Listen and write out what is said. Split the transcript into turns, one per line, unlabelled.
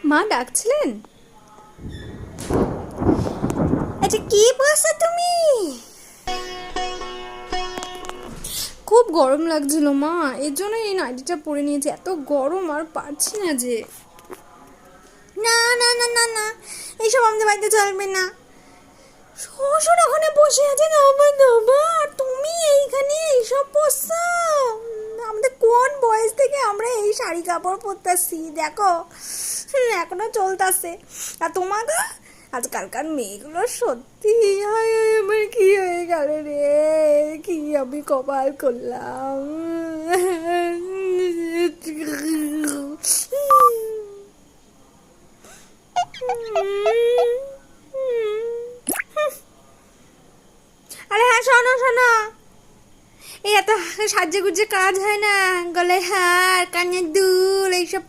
মা ডাকছিলেন? আচ্ছা, কি বলছো তুমি? খুব গরম লাগছিল মা, এর জন্য এই নাইটিটা পরে নিয়েছি। এত গরম আর পারছি না যে। না না না না না, এইসব আমাদের বাড়িতে চলবে না। শ্বশুর ওখানে বসে আছে, নামা নামা, আর তুমি এইখানে এইসব পরছো। আমাদের কোন বয়স থেকে আমরা এই শাড়ি কাপড় পরতেছি দেখো, এখনো চলতেছে। আর তোমাকে আজকালকার মেয়েগুলো সত্যি, হায় হায়, আমার কি হয়ে গেল রে, কি আমি কপাল করলাম। আরে হ্যাঁ, শোনো শোনো, এই এত সাজে গুজে কাজ হয় না, গলায় হার, কানের দুল, এইসব